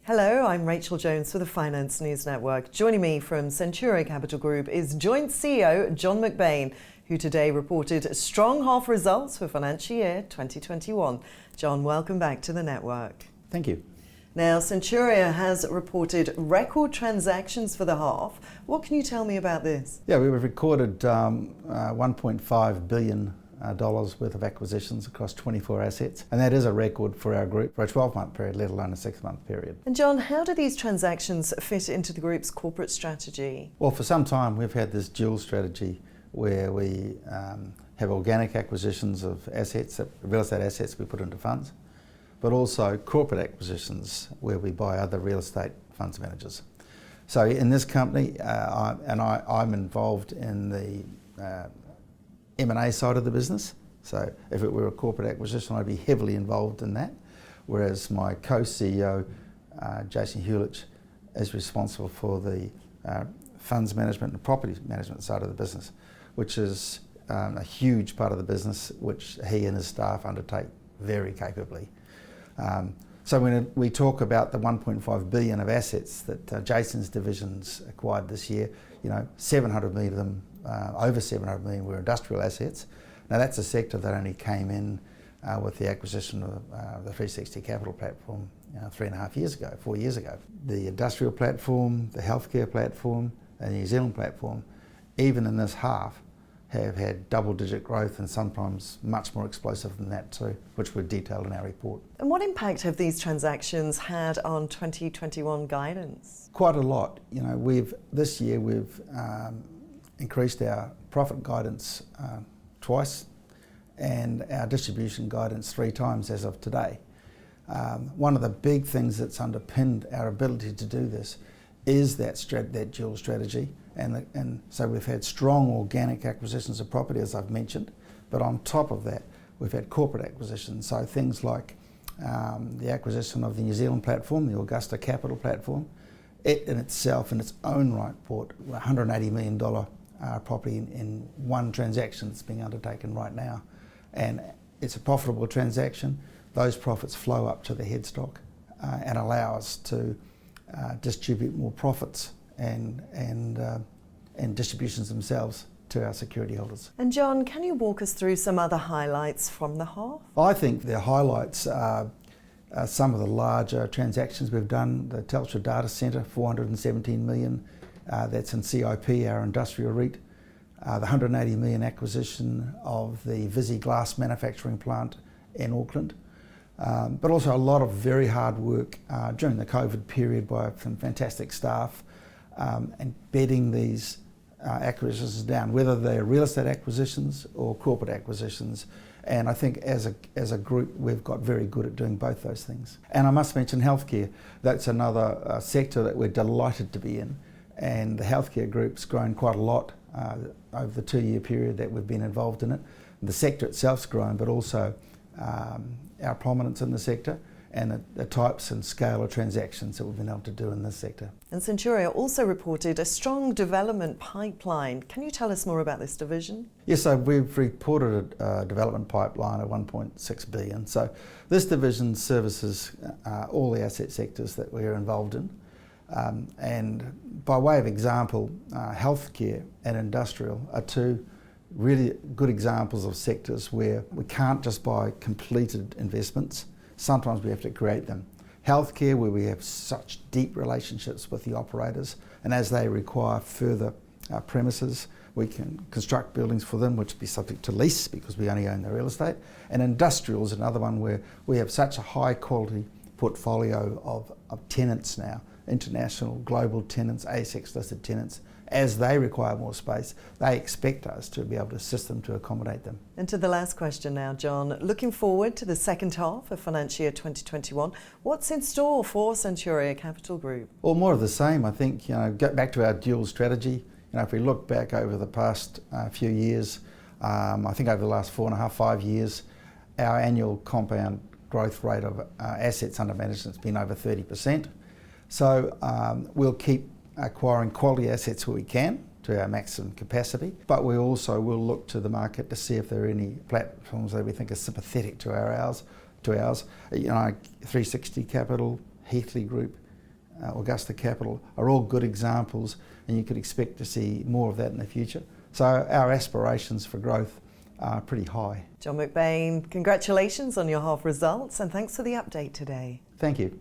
Hello, I'm Rachel Jones for the Finance News Network. Joining me from Centuria Capital Group is Joint CEO John McBain, who today reported strong half results for financial year 2021. John, welcome back to the network. Thank you. Now, Centuria has reported record transactions for the half. What can you tell me about this? Yeah, we recorded $1.5 billion worth of acquisitions across 24 assets, and that is a record for our group for a 12-month period, let alone a 6-month period. And John, how do these transactions fit into the group's corporate strategy? Well, for some time we've had this dual strategy where we have organic acquisitions of assets, real estate assets we put into funds, but also corporate acquisitions where we buy other real estate funds managers. So in this company, I'm involved in the M&A side of the business. So if it were a corporate acquisition, I'd be heavily involved in that, whereas my co-CEO, Jason Hulich, is responsible for the funds management and property management side of the business, which is a huge part of the business which he and his staff undertake very capably. So when we talk about the 1.5 billion of assets that Jason's divisions acquired this year, 700 million of them, over 700 million were industrial assets. Now that's a sector that only came in with the acquisition of the 360 Capital platform 4 years ago. The industrial platform, the healthcare platform, and the New Zealand platform, even in this half, have had double-digit growth and sometimes much more explosive than that too, which we've detailed in our report. And what impact have these transactions had on 2021 guidance? Quite a lot. This year we've increased our profit guidance twice and our distribution guidance 3 times as of today. One of the big things that's underpinned our ability to do this is that dual strategy, and so we've had strong organic acquisitions of property, as I've mentioned, but on top of that we've had corporate acquisitions, so things like the acquisition of the New Zealand platform, the Augusta Capital platform. It in itself, in its own right, bought a $180 million property in one transaction that's being undertaken right now, and it's a profitable transaction. Those profits flow up to the headstock and allow us to distribute more profits and distributions themselves to our security holders. And John, can you walk us through some other highlights from the half? I think the highlights are some of the larger transactions we've done. The Telstra Data Centre, 417 million, that's in CIP, our industrial REIT. The 180 million acquisition of the Visy glass manufacturing plant in Auckland. But also a lot of very hard work during the COVID period by some fantastic staff and bedding these acquisitions down, whether they're real estate acquisitions or corporate acquisitions. And I think as a group we've got very good at doing both those things. And I must mention healthcare. That's another sector that we're delighted to be in, and the healthcare group's grown quite a lot over the 2-year period that we've been involved in it. The sector itself's grown, but also our prominence in the sector and the types and scale of transactions that we've been able to do in this sector. And Centuria also reported a strong development pipeline. Can you tell us more about this division? Yes, so we've reported a development pipeline of 1.6 billion. So this division services all the asset sectors that we're involved in. And by way of example, healthcare and industrial are 2 really good examples of sectors where we can't just buy completed investments. Sometimes we have to create them. Healthcare, where we have such deep relationships with the operators, and as they require further premises, we can construct buildings for them, which would be subject to lease because we only own the real estate. And industrial is another one where we have such a high quality portfolio of tenants now, international, global tenants, ASX listed tenants. As they require more space, they expect us to be able to assist them to accommodate them. And to the last question now, John. Looking forward to the second half of financial year 2021, what's in store for Centuria Capital Group? Well, more of the same. I think, get back to our dual strategy. If we look back over the past few years, I think over the last 4.5, 5 years, our annual compound growth rate of assets under management has been over 30%. So we'll keep acquiring quality assets where we can to our maximum capacity, but we also will look to the market to see if there are any platforms that we think are sympathetic to ours. 360 Capital, Heathley Group, Augusta Capital are all good examples, and you could expect to see more of that in the future. So our aspirations for growth are pretty high. John McBain, congratulations on your half results and thanks for the update today. Thank you.